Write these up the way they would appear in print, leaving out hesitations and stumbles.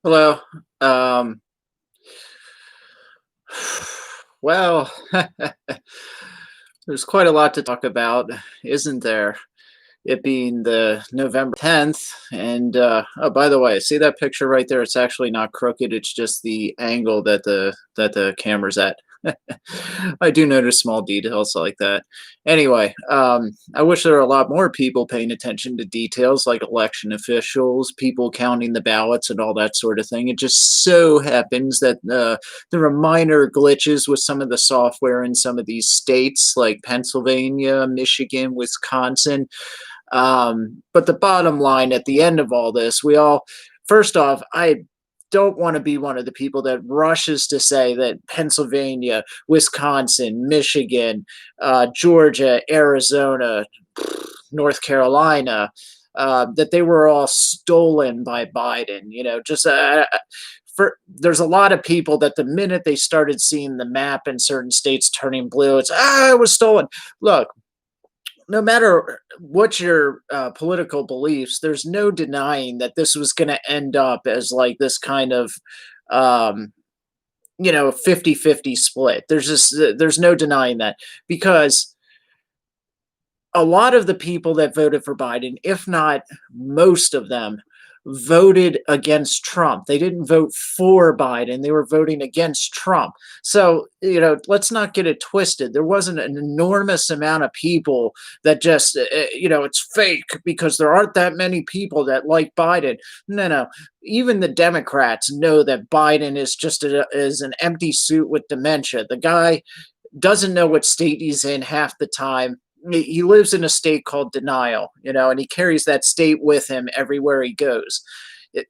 Hello. Um, well, there's quite a lot to talk about, isn't there? It being the November 10th. And oh, by the way, see that picture right there? It's actually not crooked. It's just the angle that the camera's at. I do notice small details like that. Anyway, I wish there were a lot more people paying attention to details like election officials, people counting the ballots, and all that sort of thing. It just so happens that there are minor glitches with some of the software in some of these states like Pennsylvania, Michigan, Wisconsin. But the bottom line at the end of all this, first off, I don't want to be one of the people that rushes to say that Pennsylvania, Wisconsin, Michigan, Georgia, Arizona, North Carolina, that they were all stolen by Biden. There's a lot of people that the minute they started seeing the map in certain states turning blue, it was stolen. Look, no matter what your political beliefs, there's no denying that this was going to end up as like this kind of, um, 50-50 split. There's no denying that because a lot of the people that voted for Biden, if not most of them, voted against Trump. They didn't vote for Biden. They were voting against Trump. So, let's not get it twisted. There wasn't an enormous amount of people that just, it's fake because there aren't that many people that like Biden. No, no. Even the Democrats know that Biden is an empty suit with dementia. The guy doesn't know what state he's in half the time. He lives in a state called denial, and he carries that state with him everywhere he goes. It,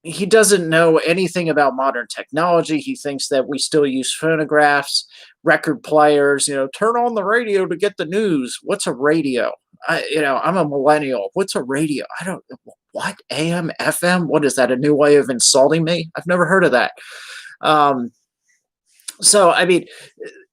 he doesn't know anything about modern technology. He thinks that we still use phonographs, record players, turn on the radio to get the news. What's a radio? I'm a millennial. What's a radio? I don't, what? AM, FM? What is that? A new way of insulting me? I've never heard of that. Um, so, I mean,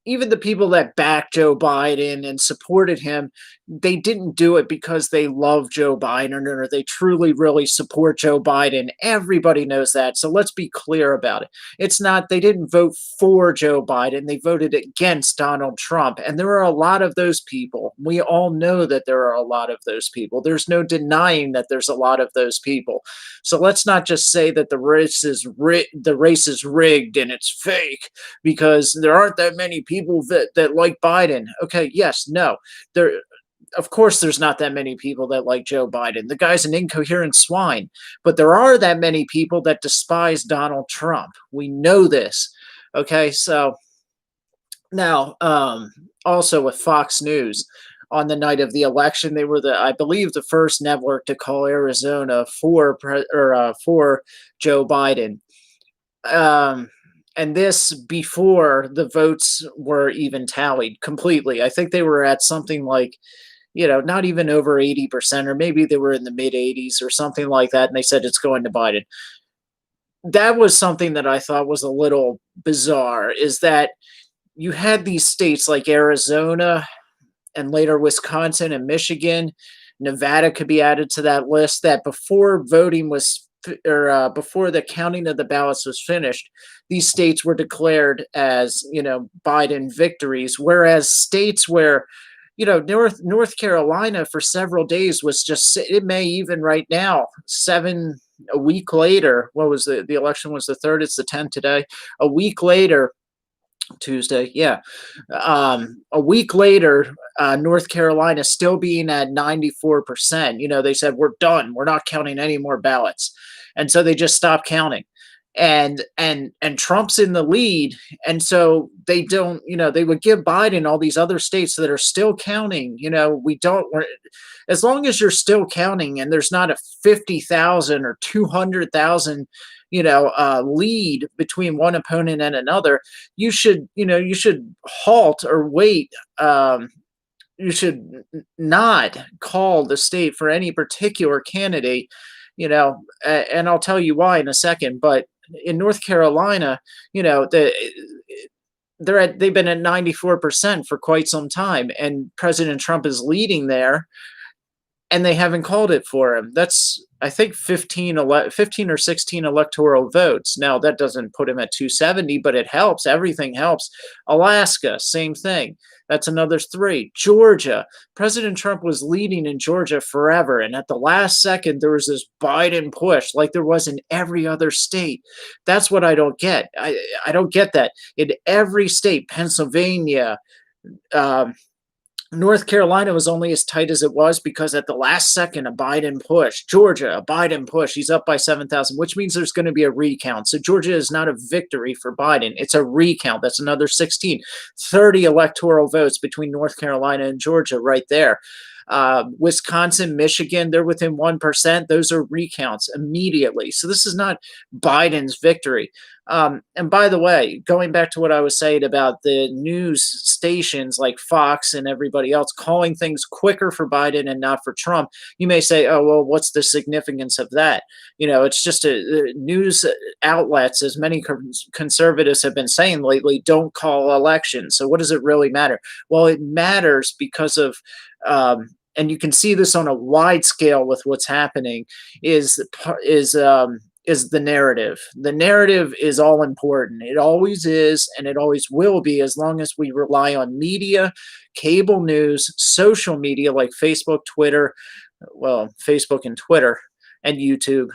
even the people that backed Joe Biden and supported him, they didn't do it because they love Joe Biden or they truly, really support Joe Biden. Everybody knows that. So let's be clear about it. It's not, they didn't vote for Joe Biden, they voted against Donald Trump. And there are a lot of those people. We all know that there are a lot of those people. There's no denying that there's a lot of those people. So let's not just say that the race is rigged and it's fake because there aren't that many people that like Biden. Okay, yes, no. There of course there's not that many people that like Joe Biden. The guy's an incoherent swine. But there are that many people that despise Donald Trump. We know this. Okay, so now also with Fox News on the night of the election, they were I believe the first network to call Arizona for Joe Biden. Um, and this before the votes were even tallied completely. I think they were at something like, not even over 80%, or maybe they were in the mid 80s or something like that. And they said it's going to Biden. That was something that I thought was a little bizarre, is that you had these states like Arizona and later Wisconsin and Michigan. Nevada could be added to that list, that before voting was or before the counting of the ballots was finished, these states were declared as, Biden victories. Whereas states where, North Carolina for several days was just, it may even right now, a week later, what was the election was the 3rd, it's the 10th today. A week later, Tuesday, yeah. A week later, North Carolina still being at 94%. They said, we're done. We're not counting any more ballots. And so they just stopped counting. And Trump's in the lead. And so they don't, they would give Biden all these other states that are still counting. As long as you're still counting and there's not a 50,000 or 200,000 lead between one opponent and another, you should halt or wait. You should not call the state for any particular candidate. And I'll tell you why in a second. But in North Carolina, they've been at 94% for quite some time, and President Trump is leading there. and they haven't called it for him. That's, I think, 15 or 16 electoral votes. Now, that doesn't put him at 270, but it helps. Everything helps. Alaska, same thing. That's another three. Georgia, President Trump was leading in Georgia forever. And at the last second, there was this Biden push like there was in every other state. That's what I don't get. I don't get that. In every state, Pennsylvania, um, North Carolina was only as tight as it was because at the last second, a Biden push. Georgia, a Biden push. He's up by 7,000, which means there's going to be a recount. So Georgia is not a victory for Biden. It's a recount. That's another 16, 30 electoral votes between North Carolina and Georgia right there. Wisconsin, Michigan, they're within 1%. Those are recounts immediately. So this is not Biden's victory. And by the way, going back to what I was saying about the news stations like Fox and everybody else calling things quicker for Biden and not for Trump, you may say, oh, well, what's the significance of that? It's just news outlets, as many conservatives have been saying lately, don't call elections. So what does it really matter? Well, it matters because of, and you can see this on a wide scale with what's happening, is the narrative. The narrative is all important. It always is, and it always will be, as long as we rely on media, cable news, social media like Facebook, Twitter, well, Facebook and Twitter and YouTube,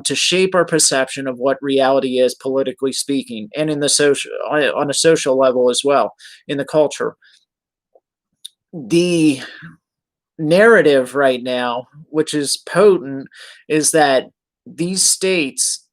to shape our perception of what reality is, politically speaking, and in the social, on a social level as well, in the culture. The narrative right now, which is potent, is that these states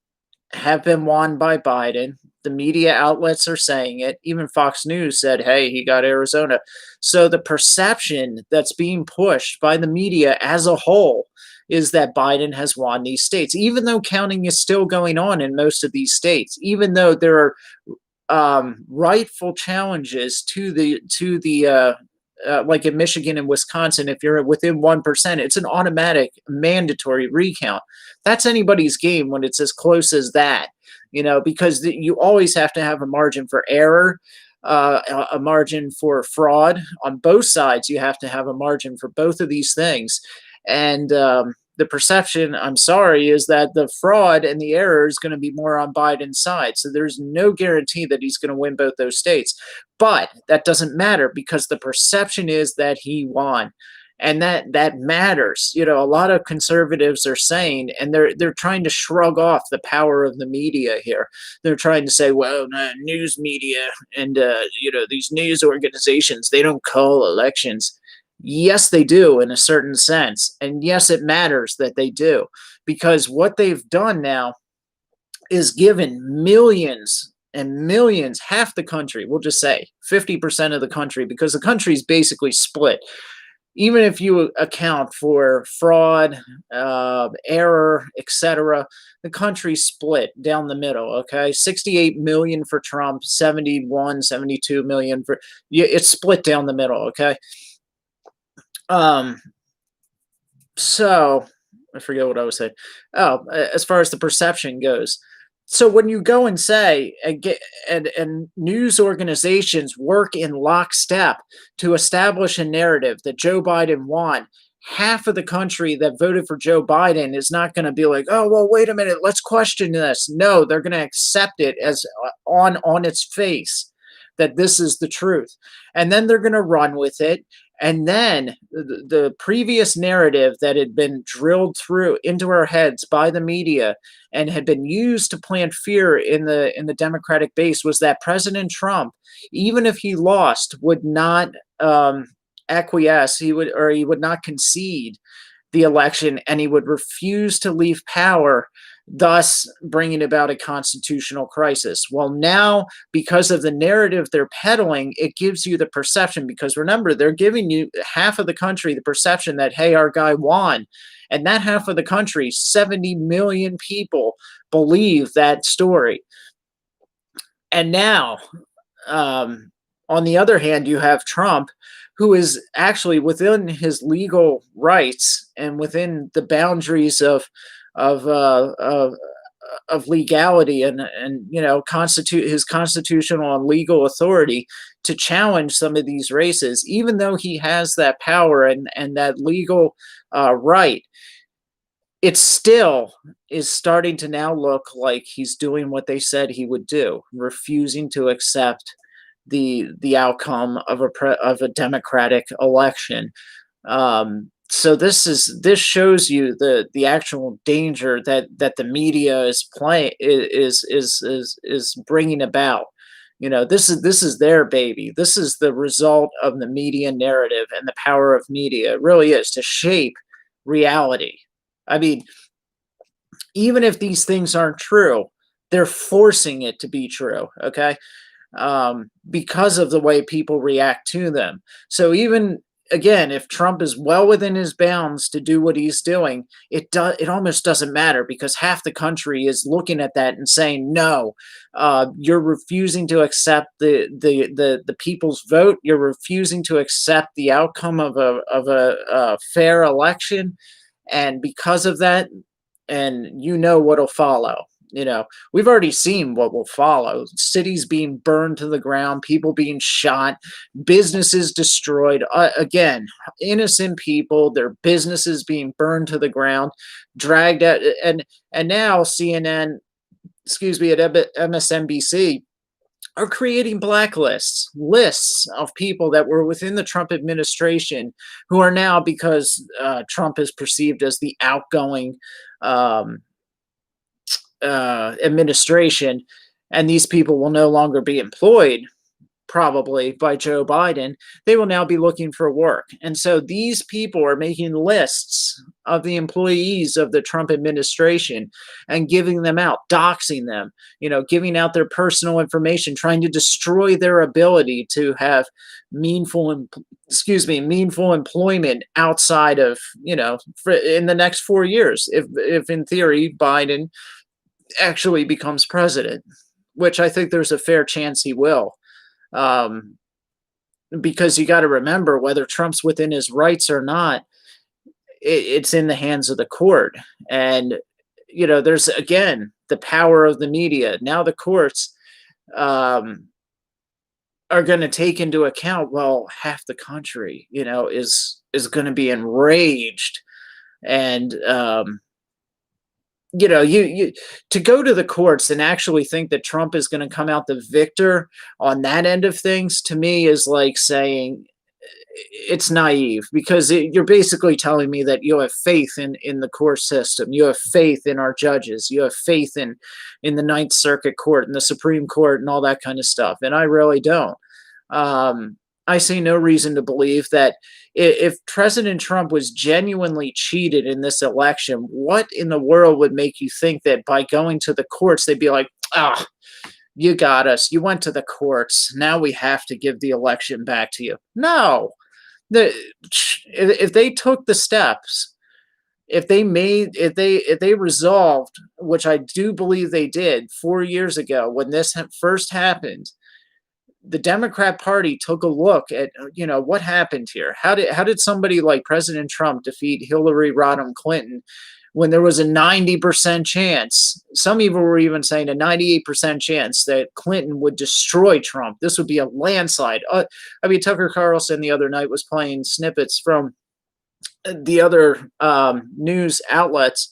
have been won by Biden. The media outlets are saying it. Even Fox News said, hey, he got Arizona. So the perception that's being pushed by the media as a whole is that Biden has won these states, even though counting is still going on in most of these states, even though there are rightful challenges to the like in Michigan and Wisconsin, if you're within 1%, it's an automatic mandatory recount. That's anybody's game when it's as close as that, because you always have to have a margin for error, a margin for fraud on both sides. You have to have a margin for both of these things. And the perception, I'm sorry, is that the fraud and the error is going to be more on Biden's side. So there's no guarantee that he's going to win both those states. But that doesn't matter because the perception is that he won. And that matters. A lot of conservatives are saying, and they're trying to shrug off the power of the media here. They're trying to say, well, news media and these news organizations, they don't call elections. Yes, they do in a certain sense. And yes, it matters that they do, because what they've done now is given millions and millions, half the country, we'll just say 50% of the country, because the country is basically split. Even if you account for fraud, error, etc., the country's split down the middle, okay? 68 million for Trump, 71, 72 million for, it's split down the middle, okay? So I forget what I was saying. Oh, as far as the perception goes. So when you go and say and news organizations work in lockstep to establish a narrative that Joe Biden won, half of the country that voted for Joe Biden is not going to be like, oh, well, wait a minute, let's question this. No, they're going to accept it as on its face that this is the truth. And then they're going to run with it. And then the previous narrative that had been drilled through into our heads by the media and had been used to plant fear in the Democratic base was that President Trump, even if he lost, would not acquiesce. He would not concede the election, and he would refuse to leave power, thus bringing about a constitutional crisis. Well, now, because of the narrative they're peddling, it gives you the perception, because remember, they're giving you half of the country the perception that, hey, our guy won. And that half of the country, 70 million people, believe that story. And now, on the other hand, you have Trump, who is actually within his legal rights and within the boundaries of legality and his constitutional and legal authority to challenge some of these races, even though he has that power and that legal right. It still is starting to now look like he's doing what they said he would do, refusing to accept the outcome of of a democratic election. So this shows you the actual danger that the media is bringing about. You know, this is their baby. This is the result of the media narrative and the power of media. It really is to shape reality. I mean, even if these things aren't true, they're forcing it to be true. Okay, because of the way people react to them. So even again, if Trump is well within his bounds to do what he's doing, it almost doesn't matter because half the country is looking at that and saying, "No, you're refusing to accept the people's vote. You're refusing to accept the outcome of a fair election, and because of that, and you know what'll follow." You know, we've already seen what will follow: cities being burned to the ground, people being shot, businesses destroyed. Again, innocent people, their businesses being burned to the ground, dragged out, and now CNN, excuse me, at MSNBC are creating blacklists, lists of people that were within the Trump administration who are now, because Trump is perceived as the outgoing um, administration, and these people will no longer be employed probably by Joe Biden, they will now be looking for work. And so these people are making lists of the employees of the Trump administration and giving them out, doxing them, you know, giving out their personal information, trying to destroy their ability to have meaningful employment outside of, you know, in the next 4 years, if in theory Biden actually becomes president, which I think there's a fair chance he will. Um, because you got to remember, whether Trump's within his rights or not, it's in the hands of the court. And, you know, there's again the power of the media. Now the courts are going to take into account, well, half the country, you know, is going to be enraged. And, you know, you to go to the courts and actually think that Trump is going to come out the victor on that end of things, to me, is like saying it's naive, because you're basically telling me that you have faith in the court system, you have faith in our judges, you have faith in the Ninth Circuit Court and the Supreme Court and all that kind of stuff, and I really don't. I see no reason to believe that if President Trump was genuinely cheated in this election, what in the world would make you think that by going to the courts, they'd be like, ah, you got us. You went to the courts. Now we have to give the election back to you. No. The, if they took the steps, if they resolved, which I do believe they did 4 years ago when this first happened, the Democrat Party took a look at, you know, what happened here. How did somebody like President Trump defeat Hillary Rodham Clinton when there was a 90% chance? Some people were even saying a 98% chance that Clinton would destroy Trump. This would be a landslide. I mean, Tucker Carlson the other night was playing snippets from the other news outlets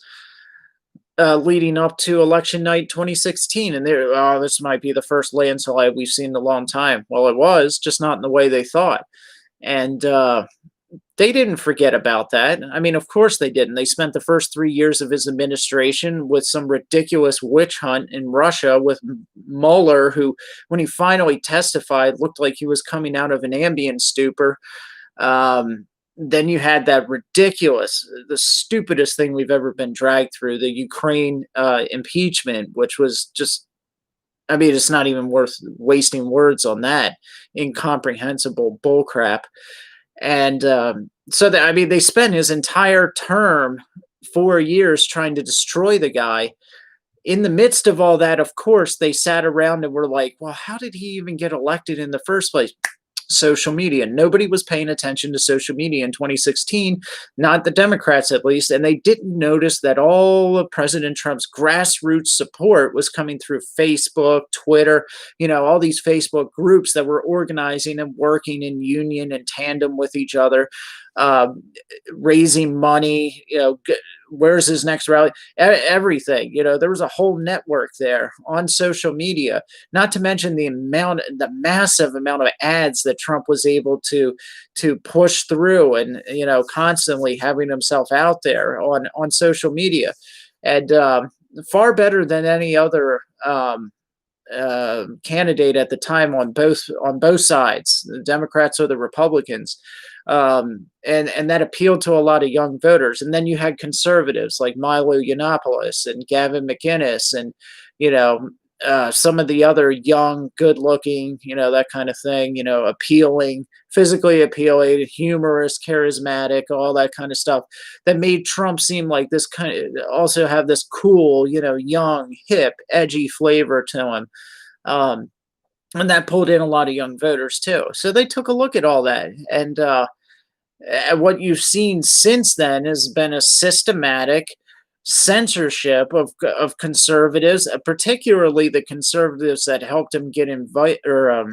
leading up to election night 2016, and this might be the first landslide we've seen in a long time. Well, it was, just not in the way they thought. And they didn't forget about that. I mean, of course they didn't. They spent the first 3 years of his administration with some ridiculous witch hunt in Russia with Mueller, who, when he finally testified, looked like he was coming out of an Ambien stupor. Then you had that ridiculous, the stupidest thing we've ever been dragged through, the Ukraine impeachment, which was just, I mean, it's not even worth wasting words on that incomprehensible bullcrap. And so that, I mean, they spent his entire term, 4 years, trying to destroy the guy. In the midst of all that, of course, they sat around and were like, well, how did he even get elected in the first place? social media. Nobody was paying attention to social media in 2016, not the Democrats at least, and they didn't notice that all of President Trump's grassroots support was coming through Facebook, Twitter, all these Facebook groups that were organizing and working in union and tandem with each other, uh, raising money, where's his next rally? Everything, there was a whole network there on social media, not to mention the massive amount of ads that Trump was able to push through, and constantly having himself out there on social media, and far better than any other candidate at the time on both sides, the Democrats or the Republicans, and that appealed to a lot of young voters. And then you had conservatives like Milo Yiannopoulos and Gavin McInnes, and you know some of the other young, good-looking, that kind of thing, appealing, physically appealing, humorous, charismatic, all that kind of stuff that made Trump seem like this kind of also have this cool, young, hip, edgy flavor to him. Um, and that pulled in a lot of young voters too. So they took a look at all that, and what you've seen since then has been a systematic censorship of conservatives, particularly the conservatives that helped him get invite or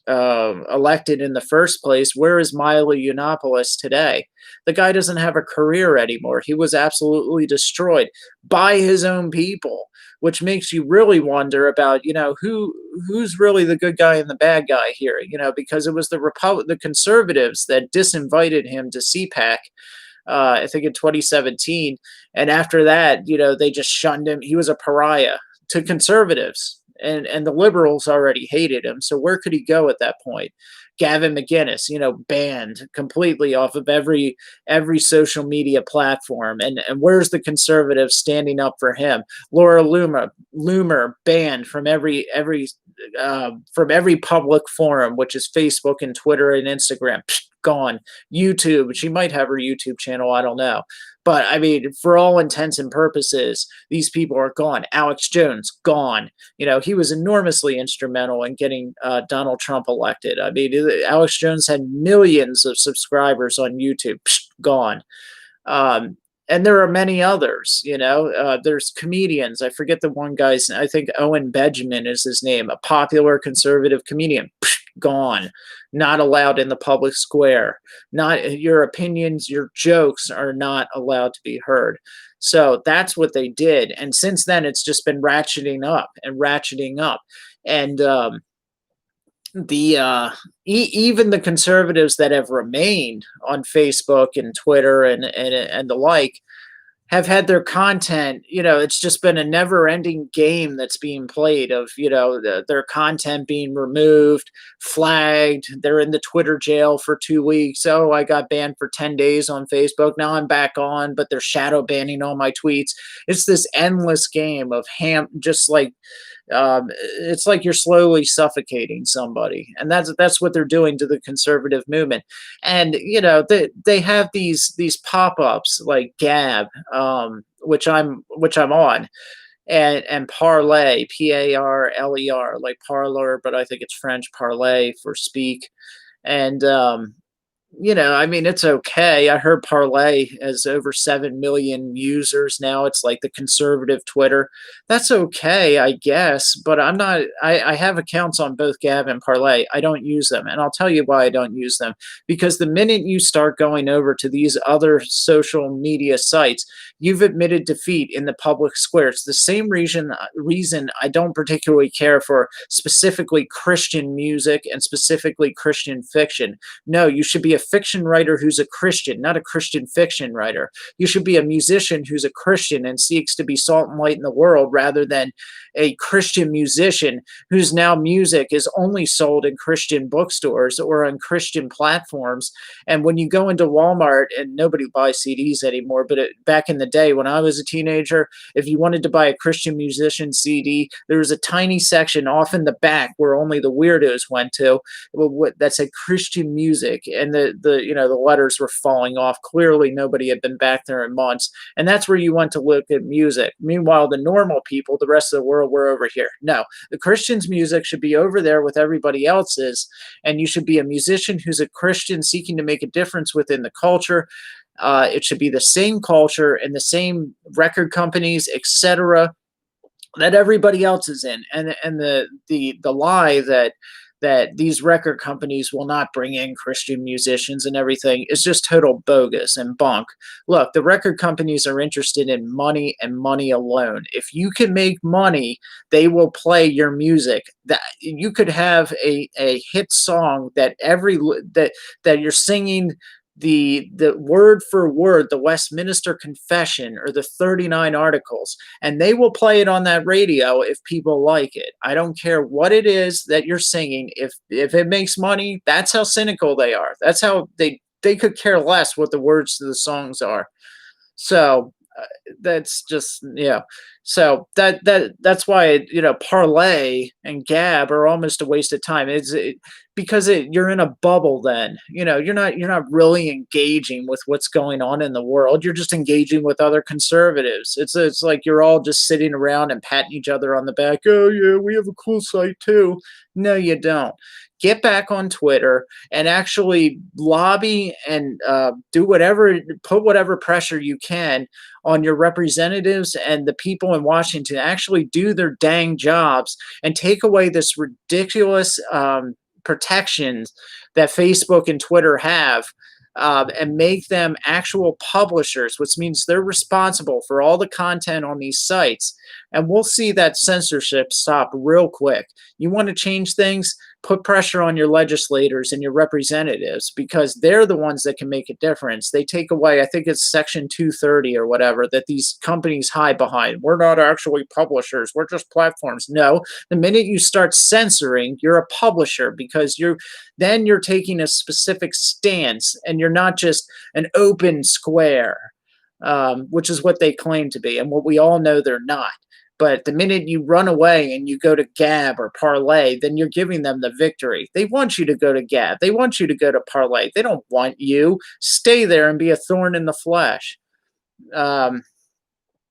elected in the first place. Where is Milo Yiannopoulos today? The guy doesn't have a career anymore. He was absolutely destroyed by his own people, which makes you really wonder about, who's really the good guy and the bad guy here, because it was the conservatives that disinvited him to CPAC, I think in 2017. And after that, they just shunned him. He was a pariah to conservatives, and the liberals already hated him. So where could he go at that point? Gavin McInnes, banned completely off of every social media platform. And where's the conservatives standing up for him? Laura Loomer banned from every public forum, which is Facebook and Twitter and Instagram. Psh, gone. YouTube, she might have her YouTube channel, I don't know. But I mean, for all intents and purposes, these people are gone. Alex Jones, gone. He was enormously instrumental in getting Donald Trump elected. I mean, Alex Jones had millions of subscribers on YouTube. Psh, gone. Um, and there are many others, there's comedians. I forget the one guy's, I think Owen Benjamin is his name, a popular conservative comedian. Psh, gone. Not allowed in the public square. Not your opinions, your jokes are not allowed to be heard. So that's what they did. And since then, it's just been ratcheting up and ratcheting up. And even the conservatives that have remained on Facebook and Twitter and the like have had their content, it's just been a never ending game that's being played of, their content being removed, flagged. They're in the Twitter jail for 2 weeks. Oh, I got banned for 10 days on Facebook. Now I'm back on, but they're shadow banning all my tweets. It's this endless game of just like, it's like you're slowly suffocating somebody, and that's what they're doing to the conservative movement. And they have these pop-ups like Gab, which I'm on, and Parlay, Parler, like parlor, but I think it's French parlay for speak. And I mean, it's okay. I heard Parlay has over 7 million users now. It's like the conservative Twitter. That's okay, I guess, but I'm not, I have accounts on both Gab and Parlay. I don't use them. And I'll tell you why I don't use them. Because the minute you start going over to these other social media sites, you've admitted defeat in the public square. It's the same reason I don't particularly care for specifically Christian music and specifically Christian fiction. No, you should be a fiction writer who's a Christian, not a Christian fiction writer. You should be a musician who's a Christian and seeks to be salt and light in the world, rather than a Christian musician whose now music is only sold in Christian bookstores or on Christian platforms. And when you go into Walmart, and nobody buys CDs anymore, but back in the day when I was a teenager, if you wanted to buy a Christian musician CD, there was a tiny section off in the back where only the weirdos went to, that said Christian music, and the letters were falling off. Clearly, nobody had been back there in months, and that's where you went to look at music. Meanwhile, the normal people, the rest of the world, were over here. No, the Christians' music should be over there with everybody else's, and you should be a musician who's a Christian seeking to make a difference within the culture. It should be the same culture and the same record companies, etc., that everybody else is in. And the lie that these record companies will not bring in Christian musicians and everything is just total bogus and bunk. Look, the record companies are interested in money and money alone. If you can make money, they will play your music. That you could have a hit song that that you're singing the word for word, the Westminster Confession or the 39 Articles, and they will play it on that radio if people like it. I don't care what it is that you're singing. If it makes money, that's how cynical they are. That's how they could care less what the words to the songs are. So that's just, yeah. So that's why, Parlay and Gab are almost a waste of time. Because you're in a bubble. Then you're not really engaging with what's going on in the world. You're just engaging with other conservatives. It's like you're all just sitting around and patting each other on the back. Oh yeah, we have a cool site too. No, you don't. Get back on Twitter and actually lobby and put whatever pressure you can on your representatives and the people in Washington to actually do their dang jobs and take away this ridiculous protections that Facebook and Twitter have, and make them actual publishers, which means they're responsible for all the content on these sites. And we'll see that censorship stop real quick. You want to change things? Put pressure on your legislators and your representatives, because they're the ones that can make a difference. They take away, I think it's Section 230 or whatever, that these companies hide behind. We're not actually publishers. We're just platforms. No, the minute you start censoring, you're a publisher, because you're taking a specific stance and you're not just an open square, which is what they claim to be and what we all know they're not. But the minute you run away and you go to Gab or Parlay, then you're giving them the victory. They want you to go to Gab. They want you to go to Parlay. They don't want you. Stay there and be a thorn in the flesh.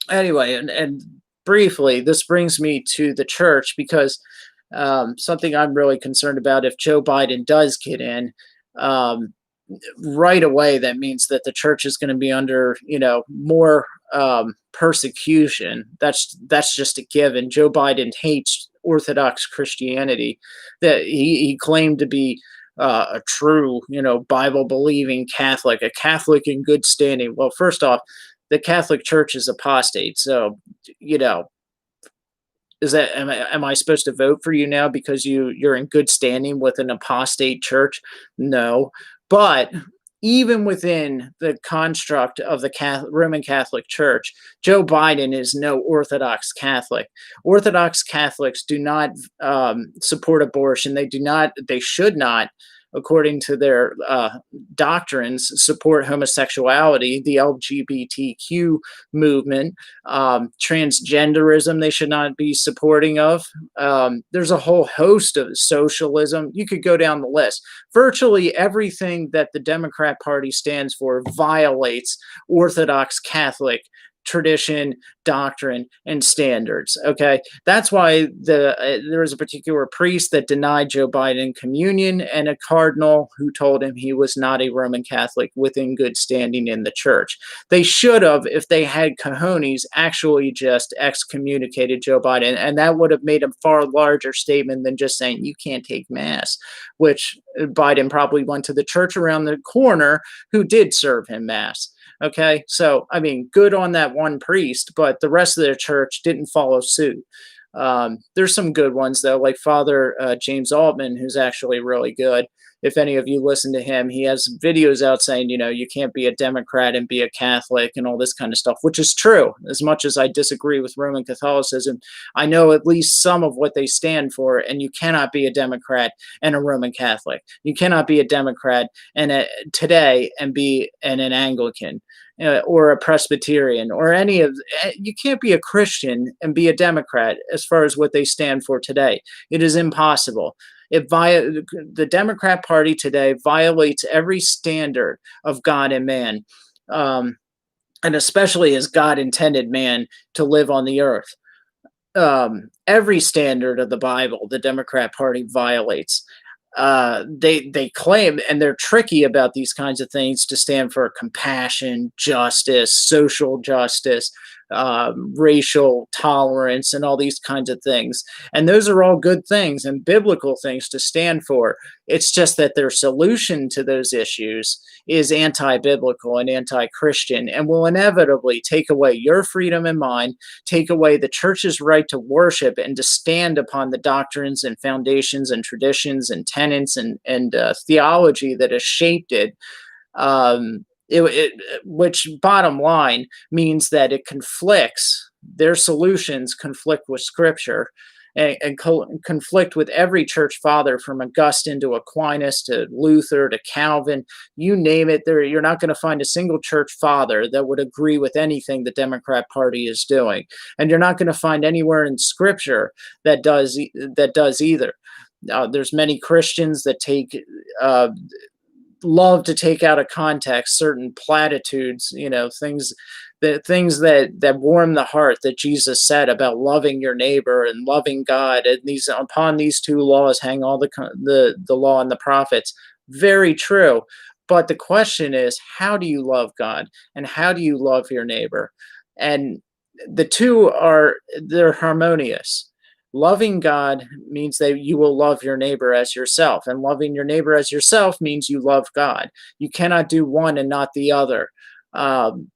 Anyway, and briefly, this brings me to the church, because something I'm really concerned about, if Joe Biden does get in, right away, that means that the church is going to be under, more persecution. That's just a given. Joe Biden hates Orthodox Christianity. That he claimed to be a true, Bible believing Catholic, a Catholic in good standing. Well, first off, the Catholic Church is apostate. So, am I supposed to vote for you now because you're in good standing with an apostate church? No. But even within the construct of the Roman Catholic Church, Joe Biden is no Orthodox Catholic. Orthodox Catholics do not support abortion. They should not, according to their doctrines, support homosexuality, the LGBTQ movement, transgenderism, they should not be supporting of. There's a whole host of socialism. You could go down the list. Virtually everything that the Democrat Party stands for violates Orthodox Catholic tradition, doctrine, and standards. Okay, that's why there was a particular priest that denied Joe Biden communion, and a cardinal who told him he was not a Roman Catholic within good standing in the church. They should have, if they had cojones, actually just excommunicated Joe Biden, and that would have made a far larger statement than just saying you can't take mass, which Biden probably went to the church around the corner who did serve him mass. Okay, so I mean, good on that one priest, but the rest of their church didn't follow suit. There's some good ones though, like Father James Altman, who's actually really good. If any of you listen to him, he has videos out saying, you can't be a Democrat and be a Catholic and all this kind of stuff, which is true. As much as I disagree with Roman Catholicism, I know at least some of what they stand for, and you cannot be a Democrat and a Roman Catholic. You cannot be a Democrat today and be an Anglican. Or a Presbyterian, or you can't be a Christian and be a Democrat as far as what they stand for today. It is impossible. The Democrat Party today violates every standard of God and man, um, and especially as God intended man to live on the earth. Every standard of the Bible, the Democrat Party violates. They claim, and they're tricky about these kinds of things, to stand for compassion, justice, social justice, racial tolerance, and all these kinds of things. And those are all good things and biblical things to stand for. It's just that their solution to those issues is anti-biblical and anti-Christian, and will inevitably take away your freedom and mine, take away the church's right to worship and to stand upon the doctrines and foundations and traditions and tenets and theology that has shaped it. Which bottom line means that it conflicts, their solutions conflict with scripture, and conflict with every church father, from Augustine to Aquinas to Luther to Calvin, you name it. There, you're not going to find a single church father that would agree with anything the Democrat Party is doing, and you're not going to find anywhere in scripture that does either. There's many Christians that love to take out of context certain platitudes, things that warm the heart, that Jesus said about loving your neighbor and loving God, and upon these two laws hang all the law and the prophets. Very true. But the question is, how do you love God and how do you love your neighbor? And they're harmonious. Loving God means that you will love your neighbor as yourself, and loving your neighbor as yourself means you love God. You cannot do one and not the other. And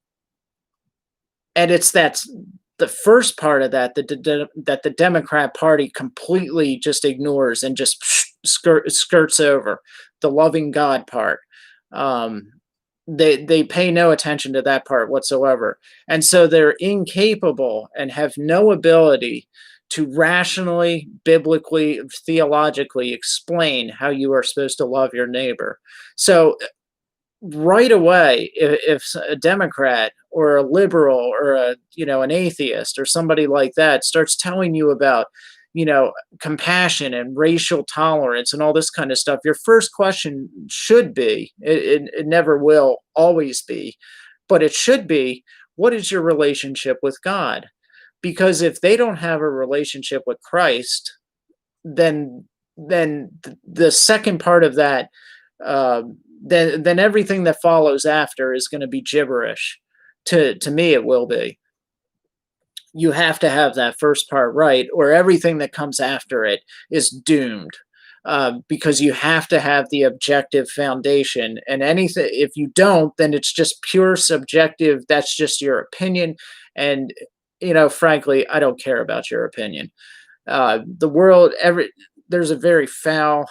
that's the first part of that that the Democrat Party completely just ignores and just skirts over, the loving God part. They pay no attention to that part whatsoever, and so they're incapable and have no ability to rationally, biblically, theologically explain how you are supposed to love your neighbor. So right away, if a Democrat or a liberal or an atheist or somebody like that starts telling you about compassion and racial tolerance and all this kind of stuff, your first question should be, it never will always be, but it should be, what is your relationship with God? Because if they don't have a relationship with Christ, then the second part of that, then everything that follows after is going to be gibberish. To me, it will be. You have to have that first part right, or everything that comes after it is doomed. Because you have to have the objective foundation, and anything, if you don't, then it's just pure subjective. That's just your opinion, and frankly, I don't care about your opinion. The world, there's a very foul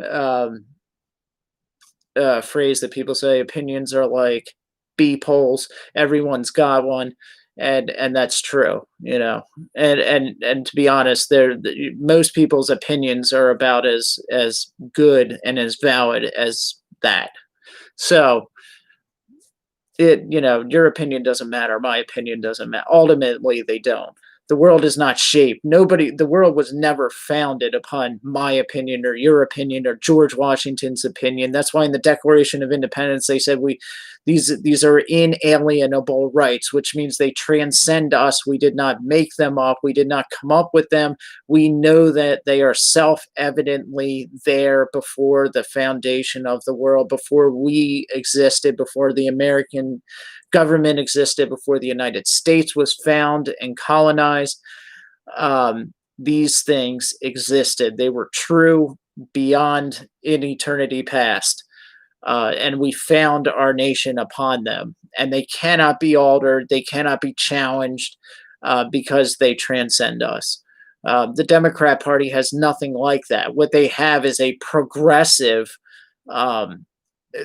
um, phrase that people say: opinions are like bee polls. Everyone's got one, and that's true. And to be honest, most people's opinions are about as good and as valid as that. So your opinion doesn't matter, my opinion doesn't matter. Ultimately, they don't. The world is not shaped. The world was never founded upon my opinion or your opinion or George Washington's opinion. That's why in the Declaration of Independence they said these are inalienable rights, which means they transcend us. We did not make them up. We did not come up with them. We know that they are self-evidently there before the foundation of the world, before we existed, before the American government existed, before the United States was found and colonized. These things existed. They were true beyond in eternity past. And we found our nation upon them, and they cannot be altered. They cannot be challenged because they transcend us. The Democrat Party has nothing like that. What they have is a progressive.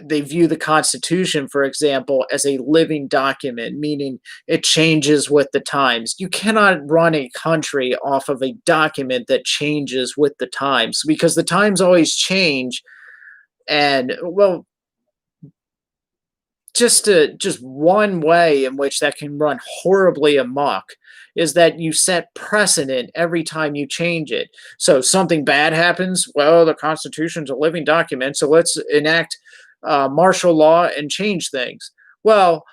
They view the Constitution, for example, as a living document, meaning it changes with the times. You cannot run a country off of a document that changes with the times, because the times always change. And well, just one way in which that can run horribly amok is that you set precedent every time you change it. So something bad happens, well, the Constitution's a living document, so let's enact martial law and change things. Well,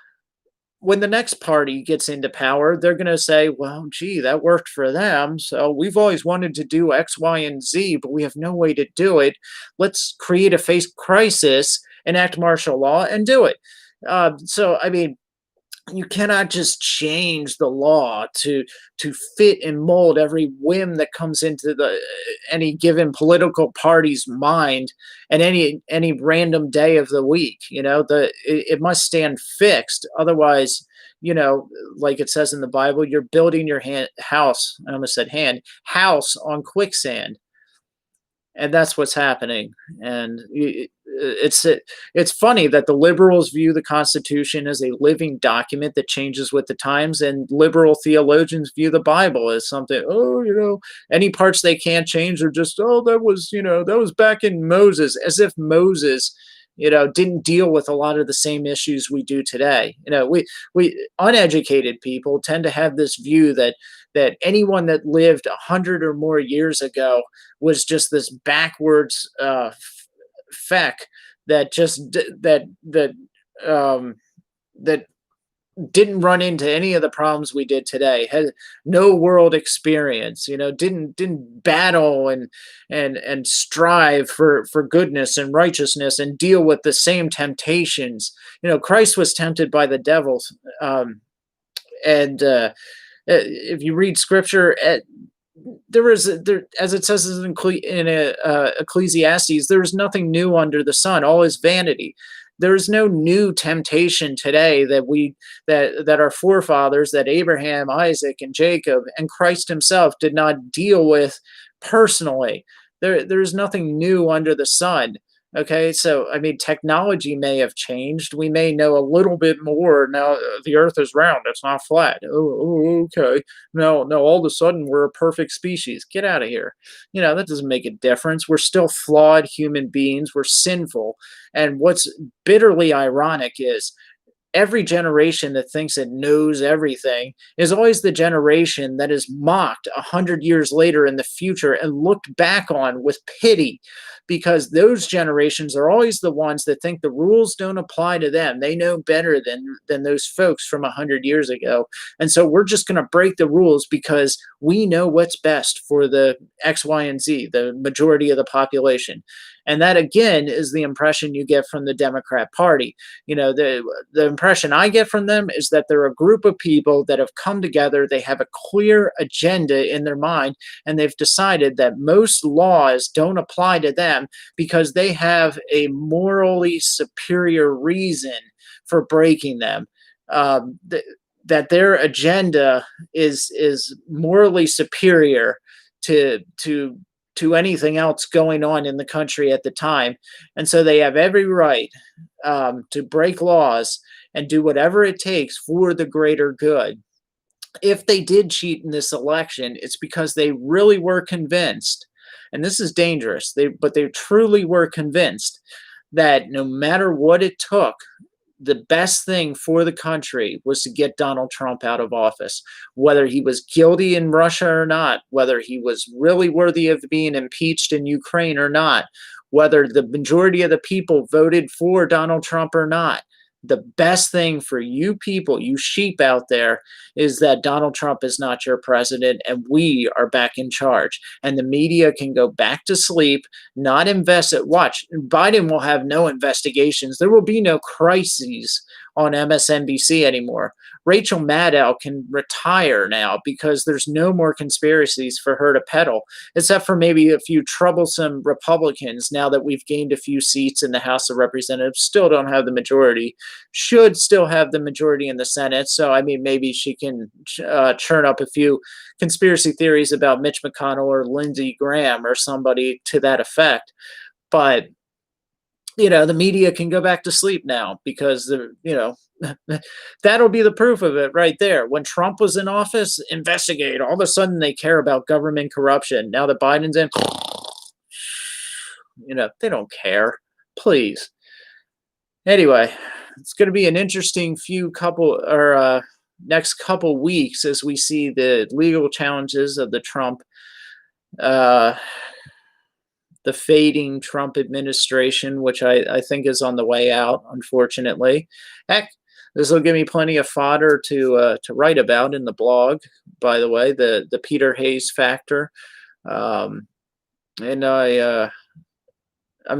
when the next party gets into power, they're going to say, well, gee, that worked for them. So we've always wanted to do X, Y, and Z, but we have no way to do it. Let's create a face crisis, enact martial law, and do it. I mean, you cannot just change the law to fit and mold every whim that comes into the any given political party's mind and any random day of the week. It must stand fixed, otherwise, like it says in the Bible, you're building your house, I almost said hand, house on quicksand. And that's what's happening. And it's funny that the liberals view the Constitution as a living document that changes with the times, and liberal theologians view the Bible as something, oh, any parts they can't change are just, oh, that was back in Moses, as if Moses didn't deal with a lot of the same issues we do today. We uneducated people tend to have this view that anyone that lived 100 or more years ago was just this backwards feck that just that didn't run into any of the problems we did today, had no world experience, didn't battle and strive for goodness and righteousness and deal with the same temptations. Christ was tempted by the devil, and if you read scripture, as it says in Ecclesiastes, there is nothing new under the sun. All is vanity. There is no new temptation today that our forefathers, that Abraham, Isaac, and Jacob, and Christ Himself did not deal with personally. There is nothing new under the sun. Okay, so I mean, technology may have changed. We may know a little bit more now. The Earth is round; it's not flat. Oh, okay. No. All of a sudden, we're a perfect species. Get out of here. That doesn't make a difference. We're still flawed human beings. We're sinful. And what's bitterly ironic is every generation that thinks it knows everything is always the generation that is mocked 100 years later in the future and looked back on with pity, because those generations are always the ones that think the rules don't apply to them. They know better than those folks from 100 years ago. And so we're just going to break the rules because we know what's best for the X, Y, and Z, the majority of the population. And that, again, is the impression you get from the Democrat Party. The impression I get from them is that they're a group of people that have come together. They have a clear agenda in their mind, and they've decided that most laws don't apply to them because they have a morally superior reason for breaking them. That their agenda is morally superior to anything else going on in the country at the time. And so they have every right to break laws and do whatever it takes for the greater good. If they did cheat in this election, it's because they really were convinced, and this is dangerous, but they truly were convinced that no matter what it took, the best thing for the country was to get Donald Trump out of office, whether he was guilty in Russia or not, whether he was really worthy of being impeached in Ukraine or not, whether the majority of the people voted for Donald Trump or not. The best thing for you people, you sheep out there, is that Donald Trump is not your president and we are back in charge. And the media can go back to sleep, not invest it. Watch, Biden will have no investigations. There will be no crises on MSNBC anymore. Rachel Maddow can retire now because there's no more conspiracies for her to peddle, except for maybe a few troublesome Republicans now that we've gained a few seats in the House of Representatives. Still don't have the majority, should still have the majority in the Senate. So, I mean, maybe she can churn up a few conspiracy theories about Mitch McConnell or Lindsey Graham or somebody to that effect. But the media can go back to sleep now because that'll be the proof of it right there. When Trump was in office, investigate. All of a sudden they care about government corruption. Now that Biden's in, they don't care. Please. Anyway, it's going to be an interesting few couple or next couple weeks as we see the legal challenges of uh, the fading Trump administration, which I think is on the way out, unfortunately. Heck, this will give me plenty of fodder to write about in the blog. By the way, the Peter Hayes factor, um, and I'm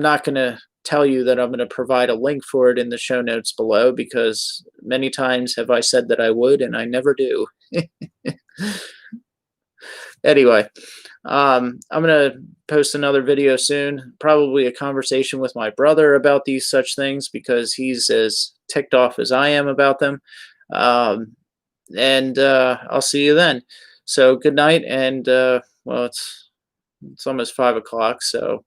not going to tell you that I'm going to provide a link for it in the show notes below because many times have I said that I would, and I never do. Anyway, I'm going to post another video soon, probably a conversation with my brother about these such things because he's as ticked off as I am about them. Um, and I'll see you then. So good night, and well, it's almost 5 o'clock, so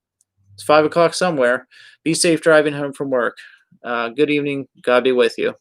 it's 5 o'clock somewhere. Be safe driving home from work. Good evening. God be with you.